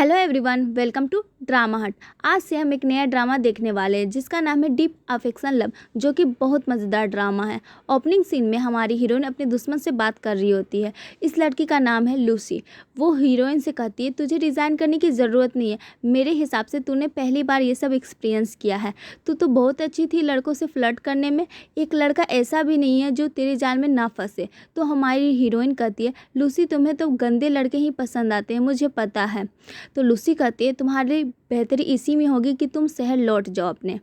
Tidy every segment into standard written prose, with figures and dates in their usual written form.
Hello everyone, welcome to Drama Hut. आज से हम एक नया ड्रामा देखने वाले हैं जिसका नाम है डीप अफेक्शन लव, जो कि बहुत मज़ेदार ड्रामा है। ओपनिंग सीन में हमारी हीरोइन अपने दुश्मन से बात कर रही होती है। इस लड़की का नाम है लूसी। वो हीरोइन से कहती है, तुझे रिज़ाइन करने की ज़रूरत नहीं है। मेरे हिसाब से तूने पहली बार ये सब एक्सपीरियंस किया है। तू तो बहुत अच्छी थी लड़कों से फ्लर्ट करने में। एक लड़का ऐसा भी नहीं है जो तेरे जाल में ना फंसे। तो हमारी हीरोइन कहती है, लूसी तुम्हें तो गंदे लड़के ही पसंद आते हैं, मुझे पता है। तो लूसी कहती है, तुम्हारी बेहतरी इसी में होगी कि तुम शहर लौट जाओ अपने।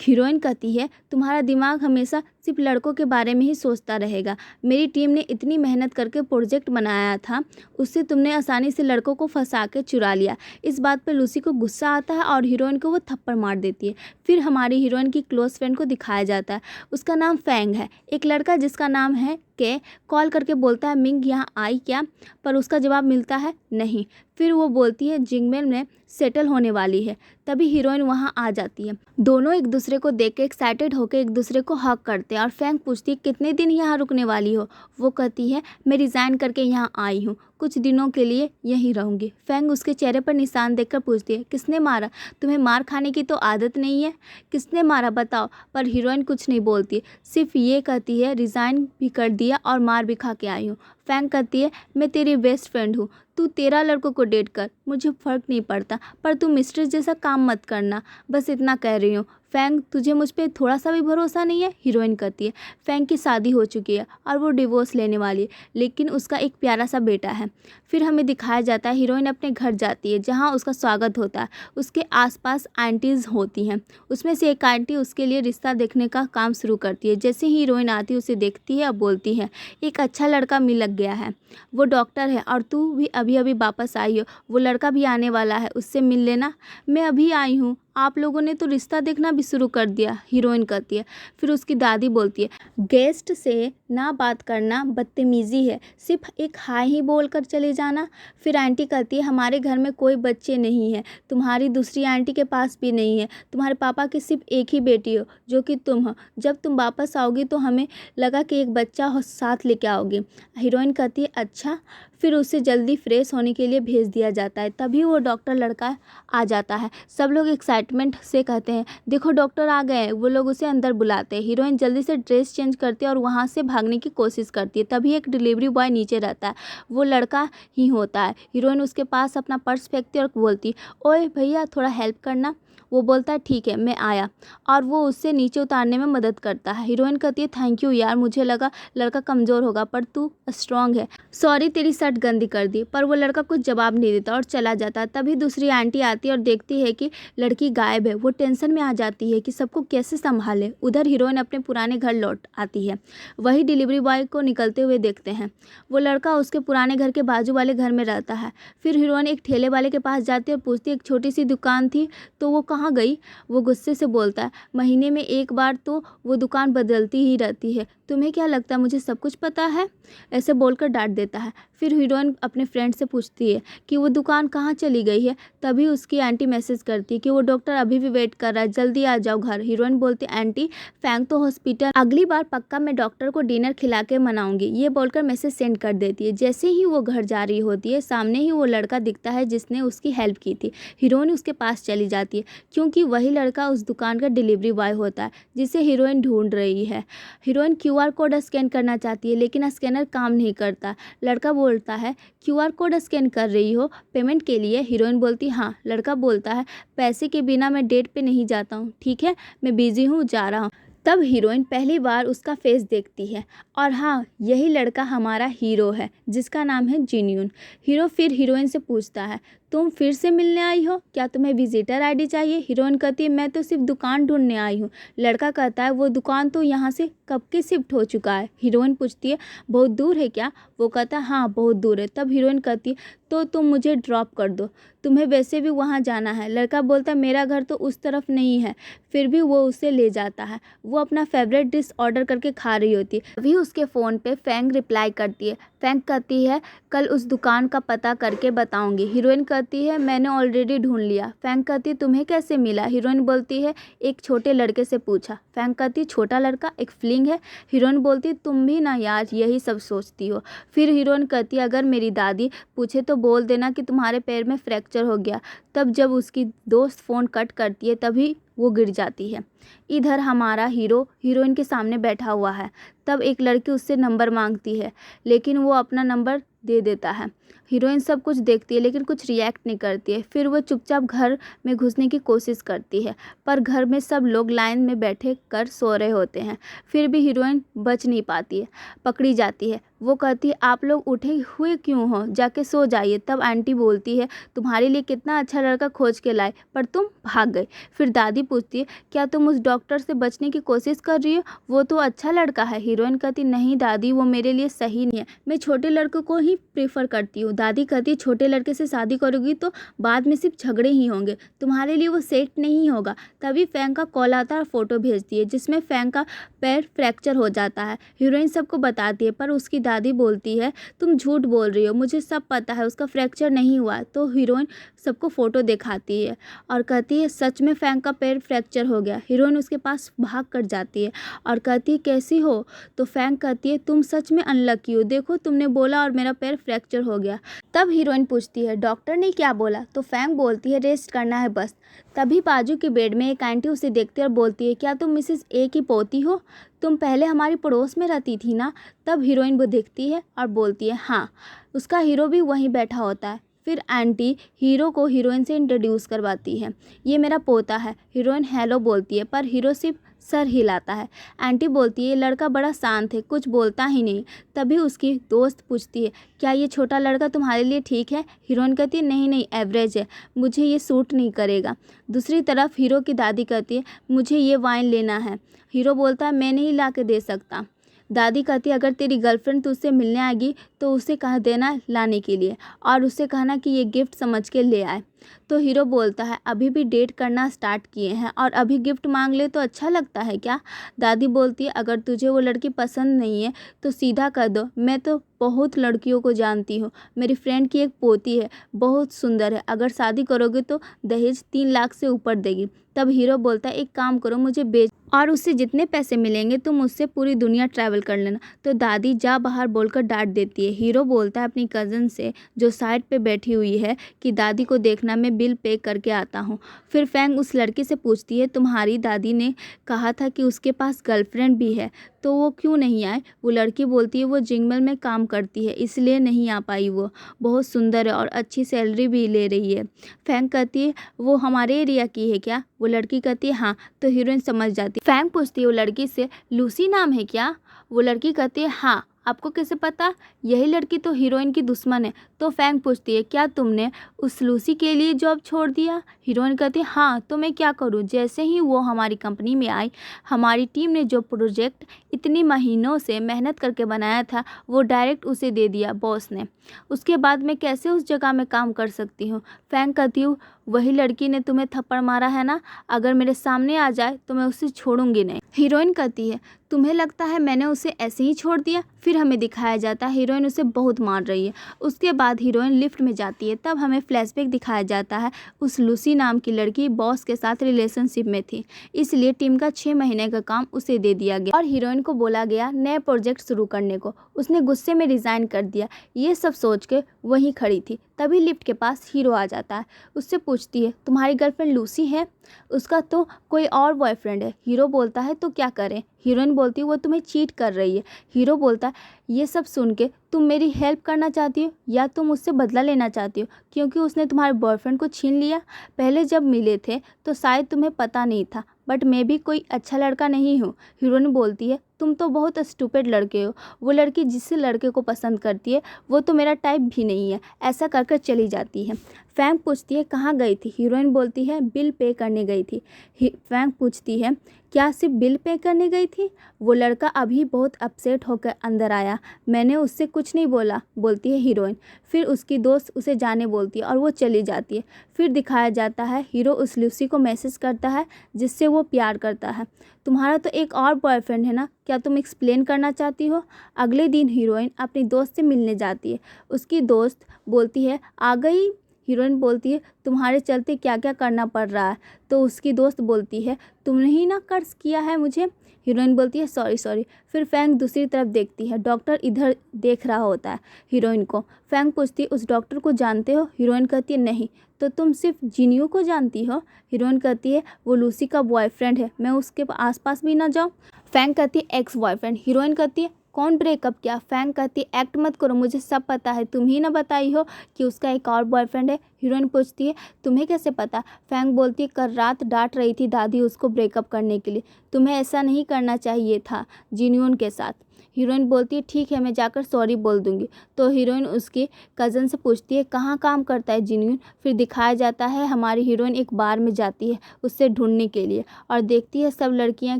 हीरोइन कहती है, तुम्हारा दिमाग हमेशा सिर्फ लड़कों के बारे में ही सोचता रहेगा। मेरी टीम ने इतनी मेहनत करके प्रोजेक्ट बनाया था, उससे तुमने आसानी से लड़कों को फंसा के चुरा लिया। इस बात पर लूसी को गुस्सा आता है और हीरोइन को वो थप्पड़ मार देती है। फिर हमारी हीरोइन की क्लोज फ्रेंड को दिखाया जाता है। उसका नाम फैंग है। एक लड़का जिसका नाम है के कॉल करके बोलता है, मिंग यहाँ आई क्या? पर उसका जवाब मिलता है नहीं। फिर वो बोलती है, जिंगमेल में सेटल होने वाली है। तभी हीरोइन वहाँ आ जाती है। दोनों एक दूसरे को देख के एक्साइटेड होकर एक दूसरे को हग करते हैं और फैंग पूछती है, कितने दिन यहाँ रुकने वाली हो? वो कहती है, मैं रिज़ाइन करके यहाँ आई हूँ, कुछ दिनों के लिए यहीं रहूँगी। फैंग उसके चेहरे पर निशान देखकर पूछती है, किसने मारा? तुम्हें मार खाने की तो आदत नहीं है, किसने मारा बताओ? पर हीरोइन कुछ नहीं बोलती, सिर्फ ये कहती है, रिज़ाइन भी कर दिया और मार भी खा के आई हूँ। फैंग कहती है, मैं तेरी बेस्ट फ्रेंड हूँ, तू 13 लड़कों को डेट कर, मुझे फ़र्क नहीं पड़ता, पर तू मिस्ट्रेस जैसा काम मत करना, बस इतना कह रही हूँ। फैंग, तुझे मुझ पर थोड़ा सा भी भरोसा नहीं है? हीरोइन कहती है, फैंग की शादी हो चुकी है और वो डिवोर्स लेने वाली है, लेकिन उसका एक प्यारा सा बेटा है। फिर हमें दिखाया जाता है, हीरोइन अपने घर जाती है जहाँ उसका स्वागत होता है। उसके आसपास आंटीज़ होती हैं। उसमें से एक आंटी उसके लिए रिश्ता देखने का काम शुरू करती है। जैसे ही हीरोइन आती है, उसे देखती है और बोलती है, एक अच्छा लड़का मिल गया है, वो डॉक्टर है और तू भी अभी अभी वापस आई हो, वो लड़का भी आने वाला है, उससे मिल लेना। मैं अभी आई हूँ, आप लोगों ने तो रिश्ता देखना भी शुरू कर दिया, हीरोइन कहती है। फिर उसकी दादी बोलती है, गेस्ट से ना बात करना बदतमीज़ी है, सिर्फ एक हाय ही बोल कर चले जाना। फिर आंटी कहती है, हमारे घर में कोई बच्चे नहीं है, तुम्हारी दूसरी आंटी के पास भी नहीं है, तुम्हारे पापा की सिर्फ एक ही बेटी हो जो कि तुम हो। जब तुम वापस आओगी तो हमें लगा कि एक बच्चा साथ लेके आओगी। हीरोइन कहती है, अच्छा। फिर उसे जल्दी फ्रेश होने के लिए भेज दिया जाता है। तभी वो डॉक्टर लड़का आ जाता है। सब लोग एक्साइटमेंट से कहते हैं, देखो डॉक्टर आ गए हैं। वो लोग उसे अंदर बुलाते हैं। हीरोइन जल्दी से ड्रेस चेंज करती है और वहाँ से भागने की कोशिश करती है। तभी एक डिलीवरी बॉय नीचे रहता है, वो लड़का ही होता है। हीरोइन उसके पास अपना पर्स फेंकती है और बोलती, ओए भैया थोड़ा हेल्प करना। वो बोलता है, ठीक है मैं आया, और वो उससे नीचे उतारने में मदद करता है। हीरोइन कहती है, थैंक यू यार, मुझे लगा लड़का कमज़ोर होगा पर तू स्ट्रांग है, सॉरी तेरी शर्ट गंदी कर दी। पर वो लड़का कुछ जवाब नहीं देता और चला जाता है। तभी दूसरी आंटी आती है और देखती है कि लड़की गायब है। वो टेंशन में आ जाती है कि सबको कैसे संभाले। उधर हीरोइन अपने पुराने घर लौट आती है। वही डिलीवरी बॉय को निकलते हुए देखते हैं। वो लड़का उसके पुराने घर के बाजू वाले घर में रहता है। फिर हीरोइन एक ठेले वाले के पास जाती है और पूछती है, एक छोटी सी दुकान थी तो वो कहाँ गई? वो गुस्से से बोलता है, महीने में एक बार तो वो दुकान बदलती ही रहती है, तुम्हें क्या लगता है मुझे सब कुछ पता है? ऐसे बोलकर डांट देता है। फिर हीरोइन अपने फ्रेंड से पूछती है कि वो दुकान कहाँ चली गई है। तभी उसकी आंटी मैसेज करती है कि वो डॉक्टर अभी भी वेट कर रहा है, जल्दी आ जाओ घर। हीरोइन बोलती है, आंटी फैंग तो हॉस्पिटल, अगली बार पक्का मैं डॉक्टर को डिनर खिला के मनाऊंगी। ये बोलकर मैसेज सेंड कर देती है। जैसे ही वो घर जा रही होती है, सामने ही वो लड़का दिखता है जिसने उसकी हेल्प की थी। हीरोइन उसके पास चली जाती है क्योंकि वही लड़का उस दुकान का डिलीवरी बॉय होता है जिसे हीरोइन ढूंढ रही है। हीरोइन क्यूआर कोड स्कैन करना चाहती है लेकिन स्कैनर काम नहीं करता। लड़का बोलता है, क्यूआर कोड स्कैन कर रही हो पेमेंट के लिए? हीरोइन बोलती हाँ। लड़का बोलता है, पैसे के बिना मैं डेट पे नहीं जाता हूँ, ठीक है मैं बिजी हूँ, जा रहा हूँ। तब हीरोइन पहली बार उसका फेस देखती है और हाँ, यही लड़का हमारा हीरो है जिसका नाम है जिनयून। हीरो फिर हीरोइन से पूछता है, तुम फिर से मिलने आई हो, क्या तुम्हें विजिटर आईडी चाहिए? हीरोइन कहती है, मैं तो सिर्फ दुकान ढूंढने आई हूँ। लड़का कहता है, वो दुकान तो यहाँ से कब के शिफ्ट हो चुका है। हीरोइन पूछती है, बहुत दूर है क्या? वो कहता है, हाँ बहुत दूर है। तब हीरोइन कहती है, तो तुम मुझे ड्रॉप कर दो, तुम्हें वैसे भी वहाँ जाना है। लड़का बोलता है, मेरा घर तो उस तरफ नहीं है। फिर भी वो उसे ले जाता है। वो अपना फेवरेट डिश ऑर्डर करके खा रही होती है। अभी उसके फ़ोन पे फैंग रिप्लाई करती है। फैंग कहती है, कल उस दुकान का पता करके बताऊंगी। हीरोइन कहती है, मैंने ऑलरेडी ढूंढ लिया। फैंग कहती है, तुम्हें कैसे मिला? हीरोइन बोलती है, एक छोटे लड़के से पूछा। फैंग कहती है, छोटा लड़का एक फीलिंग है? हीरोइन बोलती है, तुम भी ना यार यही सब सोचती हो। फिर हीरोइन कहती है, अगर मेरी दादी पूछे तो तो बोल देना कि तुम्हारे पैर में फ्रैक्चर हो गया। तब जब उसकी दोस्त फ़ोन कट करती है तभी वो गिर जाती है। इधर हमारा हीरो हीरोइन के सामने बैठा हुआ है। तब एक लड़की उससे नंबर मांगती है, लेकिन वो अपना नंबर दे देता है। हीरोइन सब कुछ देखती है लेकिन कुछ रिएक्ट नहीं करती है। फिर वो चुपचाप घर में घुसने की कोशिश करती है, पर घर में सब लोग लाइन में बैठे कर सो रहे होते हैं। फिर भी हीरोइन बच नहीं पाती है, पकड़ी जाती है। वो कहती है, आप लोग उठे हुए क्यों हो, जाके सो जाइए। तब आंटी बोलती है, तुम्हारे लिए कितना अच्छा लड़का खोज के लाए पर तुम भाग गए। फिर दादी पूछती है, क्या तुम उस डॉक्टर से बचने की कोशिश कर रही हो, वो तो अच्छा लड़का है। हीरोइन कहती, नहीं दादी, वो मेरे लिए सही नहीं है, मैं छोटे लड़कों को ही प्रेफर करती हूँ। दादी कहती है, छोटे लड़के से शादी करोगी तो बाद में सिर्फ झगड़े ही होंगे, तुम्हारे लिए वो सेट नहीं होगा। तभी फैंग का कॉल आता है और फोटो भेजती है जिसमें फैंग का पैर फ्रैक्चर हो जाता है। हीरोइन सबको बताती है पर उसकी दादी बोलती है, तुम झूठ बोल रही हो, मुझे सब पता है, उसका फ्रैक्चर नहीं हुआ। तो हीरोइन सबको फ़ोटो दिखाती है और कहती है, सच में फैंग का पैर फ्रैक्चर हो गया। हीरोइन उसके पास भाग कर जाती है और कहती है, कैसी हो। तो फैंग कहती है, तुम सच में अनलकी हो, देखो तुमने बोला और मेरा पैर फ्रैक्चर हो गया। तब हीरोइन पूछती है, डॉक्टर ने क्या बोला। तो फैंग बोलती है, रेस्ट करना है बस। तभी बाजू के बेड में एक आंटी उसे देखती है और बोलती है, क्या तुम मिसेस ए की पोती हो, तुम पहले हमारी पड़ोस में रहती थी ना। तब हीरोइन वो देखती है और बोलती है, हाँ। उसका हीरो भी वहीं बैठा होता है। फिर आंटी हीरो को हीरोइन से इंट्रोड्यूस करवाती है, ये मेरा पोता है। हीरोइन हेलो बोलती है पर हीरो सिर्फ सर हिलाता है। आंटी बोलती है, ये लड़का बड़ा शांत है, कुछ बोलता ही नहीं। तभी उसकी दोस्त पूछती है, क्या ये छोटा लड़का तुम्हारे लिए ठीक है। हीरोइन कहती है, नहीं नहीं, एवरेज है, मुझे ये सूट नहीं करेगा। दूसरी तरफ हीरो की दादी कहती है, मुझे ये वाइन लेना है। हीरो बोलता है, मैं नहीं ला के दे सकता। दादी कहती है, अगर तेरी गर्लफ्रेंड तुझसे मिलने आएगी तो उसे कह देना लाने के लिए, और उससे कहना कि ये गिफ्ट समझ के ले आए। तो हीरो बोलता है, अभी भी डेट करना स्टार्ट किए हैं और अभी गिफ्ट मांग ले तो अच्छा लगता है क्या। दादी बोलती है, अगर तुझे वो लड़की पसंद नहीं है तो सीधा कर दो, मैं तो बहुत लड़कियों को जानती हूँ, मेरी फ्रेंड की एक पोती है, बहुत सुंदर है, अगर शादी करोगे तो दहेज 3 लाख से ऊपर देगी। तब हीरो बोलता है, एक काम करो, मुझे बेच और उससे जितने पैसे मिलेंगे तुम उससे पूरी दुनिया ट्रैवल कर लेना। तो दादी जा बाहर बोलकर डांट देती है। हीरो बोलता है अपनी कज़न से जो साइड पे बैठी हुई है कि दादी को देखना, मैं बिल पे करके आता हूँ। फिर फैंग उस लड़की से पूछती है, तुम्हारी दादी ने कहा था कि उसके पास गर्लफ्रेंड भी है, तो वो क्यों नहीं आए। वो लड़की बोलती है, वो जिंगल में काम करती है इसलिए नहीं आ पाई, वो बहुत सुंदर है और अच्छी सैलरी भी ले रही है। फैंग कहती है, वो हमारे एरिया की है क्या। वो लड़की कहती है, हाँ। तो हीरोइन समझ जाती है। फैंग पूछती है वो लड़की से, लूसी नाम है क्या। वो लड़की कहती है, हाँ। आपको कैसे पता, यही लड़की तो हीरोइन की दुश्मन है। तो फैंग पूछती है, क्या तुमने उस लूसी के लिए जॉब छोड़ दिया। हीरोइन कहती है, हाँ, तो मैं क्या करूँ, जैसे ही वो हमारी कंपनी में आई, हमारी टीम ने जो प्रोजेक्ट इतनी महीनों से मेहनत करके बनाया था वो डायरेक्ट उसे दे दिया बॉस ने। उसके बाद मैं कैसे उस जगह में काम कर सकती हूँ। फैंग कहती हूँ, वही लड़की ने तुम्हें थप्पड़ मारा है ना, अगर मेरे सामने आ जाए तो मैं उसे छोड़ूंगी नहीं। हीरोइन कहती है, तुम्हें लगता है मैंने उसे ऐसे ही छोड़ दिया। फिर हमें दिखाया जाता है हीरोइन उसे बहुत मार रही है। उसके बाद हीरोइन लिफ्ट में जाती है। तब हमें फ्लैशबैक दिखाया जाता है, उस लूसी नाम की लड़की बॉस के साथ रिलेशनशिप में थी, इसलिए टीम का 6 महीने का काम उसे दे दिया गया और हीरोइन को बोला गया नए प्रोजेक्ट शुरू करने को। उसने गुस्से में रिज़ाइन कर दिया। ये सब सोच के वहीं खड़ी थी। तभी लिफ्ट के पास हीरो आ जाता है। उससे पूछती है, तुम्हारी गर्लफ्रेंड लूसी है। उसका तो कोई और बॉयफ्रेंड है। हीरो बोलता है, तो क्या करें। हीरोइन बोलती है, वो तुम्हें चीट कर रही है। हीरो बोलता है, ये सब सुन के तुम मेरी हेल्प करना चाहती हो या तुम उससे बदला लेना चाहती हो, क्योंकि उसने तुम्हारे बॉयफ्रेंड को छीन लिया। पहले जब मिले थे तो शायद तुम्हें पता नहीं था, बट मैं भी कोई अच्छा लड़का नहीं हूँ। हीरोइन बोलती है, तुम तो बहुत स्टूपिड लड़के हो। वो लड़की जिस लड़के को पसंद करती है वो तो मेरा टाइप भी नहीं है। ऐसा कर चली जाती है। फैंग पूछती है, कहाँ गई थी। हीरोइन बोलती है, बिल पे करने गई थी। फैंग पूछती है, क्या सिर्फ बिल पे करने गई थी। वो लड़का अभी बहुत अपसेट होकर अंदर आया, मैंने उससे कुछ नहीं बोला, बोलती है हीरोइन। फिर उसकी दोस्त उसे जाने बोलती है और वो चली जाती है। फिर दिखाया जाता है हीरो उस लूसी को मैसेज करता है जिससे वो प्यार करता है, तुम्हारा तो एक और बॉयफ्रेंड है ना, क्या तुम एक्सप्लेन करना चाहती हो। अगले दिन हीरोइन अपनी दोस्त से मिलने जाती है। उसकी दोस्त बोलती है, आ गई। हीरोइन बोलती है तुम्हारे चलते क्या क्या करना पड़ रहा है। तो उसकी दोस्त बोलती है तुमने ही ना कर्ज किया है मुझे। हीरोइन बोलती है सॉरी सॉरी। फिर फैंग दूसरी तरफ देखती है, डॉक्टर इधर देख रहा होता है हीरोइन को। फैंग पूछती है उस डॉक्टर को जानते हो। हीरोइन कहती है नहीं। तो तुम सिर्फ जिनियो को जानती हो। हीरोइन कहती है वो लूसी का बॉयफ्रेंड है, मैं उसके आसपास भी ना जाऊँ। फैंग कहती है एक्स बॉयफ्रेंड। हीरोइन कहती है कौन ब्रेकअप किया। फैंग कहती है एक्ट मत करो, मुझे सब पता है, तुम ही ना बताई हो कि उसका एक और बॉयफ्रेंड है। हीरोइन पूछती है तुम्हें कैसे पता। फैंग बोलती है कल रात डांट रही थी दादी उसको ब्रेकअप करने के लिए, तुम्हें ऐसा नहीं करना चाहिए था जिन्योन के साथ। हीरोइन बोलती है ठीक है मैं जाकर सॉरी बोल दूंगी। तो हीरोइन उसकी कज़न से पूछती है कहाँ काम करता है जिन्योन। फिर दिखाया जाता है हमारी हीरोइन एक बार में जाती है उससे ढूंढने के लिए और देखती है सब लड़कियां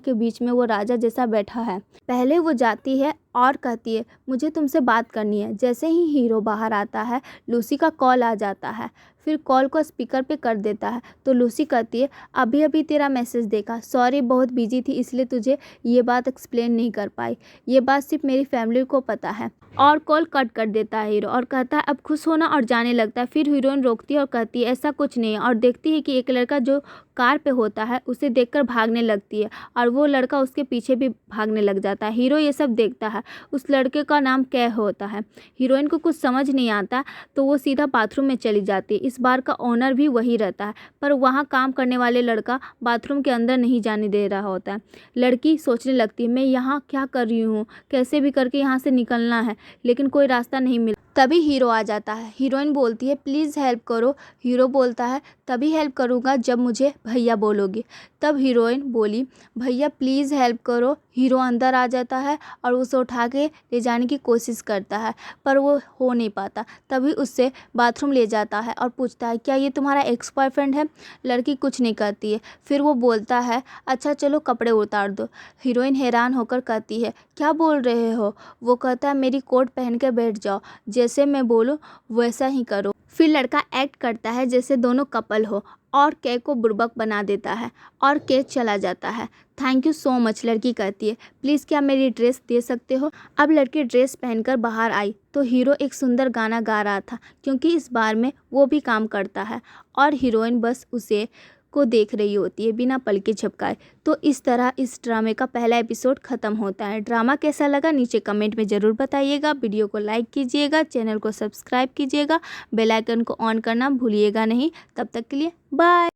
के बीच में वो राजा जैसा बैठा है। पहले वो जाती है और कहती है मुझे तुमसे बात करनी है। जैसे ही हीरो बाहर आता है लूसी का कॉल आ जाता है। फिर कॉल को स्पीकर पे कर देता है तो लूसी कहती है अभी अभी तेरा मैसेज देखा, सॉरी बहुत बिजी थी इसलिए तुझे ये बात एक्सप्लेन नहीं कर पाई, ये बात सिर्फ मेरी फैमिली को पता है। और कॉल कट कर देता है हीरो और कहता है अब खुश होना और जाने लगता है। फिर हीरोइन रोकती है और कहती है ऐसा कुछ नहीं है और देखती है कि एक लड़का जो कार पे होता है उसे देखकर भागने लगती है और वो लड़का उसके पीछे भी भागने लग जाता है। हीरो ये सब देखता है। उस लड़के का नाम कै होता है। हीरोइन को कुछ समझ नहीं आता तो वो सीधा बाथरूम में चली जाती है। इस बार का ओनर भी वही रहता है पर वहाँ काम करने वाले लड़का बाथरूम के अंदर नहीं जाने दे रहा होता है। लड़की सोचने लगती है मैं यहाँ क्या कर रही हूँ, कैसे भी करके यहाँ से निकलना है, लेकिन कोई रास्ता नहीं मिला। तभी हीरो आ जाता है। हीरोइन बोलती है प्लीज़ हेल्प करो। हीरो बोलता है तभी हेल्प करूँगा जब मुझे भैया बोलोगे। तब हीरोइन बोली भैया प्लीज़ हेल्प करो। हीरो अंदर आ जाता है और उसे उठा के ले जाने की कोशिश करता है पर वो हो नहीं पाता। तभी उससे बाथरूम ले जाता है और पूछता है क्या ये तुम्हारा एक्स बॉयफ्रेंड है। लड़की कुछ नहीं कहती है। फिर वो बोलता है अच्छा चलो कपड़े उतार दो। हीरोइन हैरान होकर कहती है क्या बोल रहे हो। वो कहता है मेरी कोट पहन के बैठ जाओ, जैसे मैं बोलूँ वैसा ही करो। फिर लड़का एक्ट करता है जैसे दोनों कपल हो और केक को बुड़बक बना देता है और केक चला जाता है। थैंक यू सो मच लड़की कहती है प्लीज़ क्या मेरी ड्रेस दे सकते हो। अब लड़की ड्रेस पहनकर बाहर आई तो हीरो एक सुंदर गाना गा रहा था क्योंकि इस बार में वो भी काम करता है और हीरोइन बस उसे को देख रही होती है बिना पलके झपकाए। तो इस तरह इस ड्रामे का पहला एपिसोड ख़त्म होता है। ड्रामा कैसा लगा नीचे कमेंट में ज़रूर बताइएगा। वीडियो को लाइक कीजिएगा, चैनल को सब्सक्राइब कीजिएगा, बेल आइकन को ऑन करना भूलिएगा नहीं। तब तक के लिए बाय।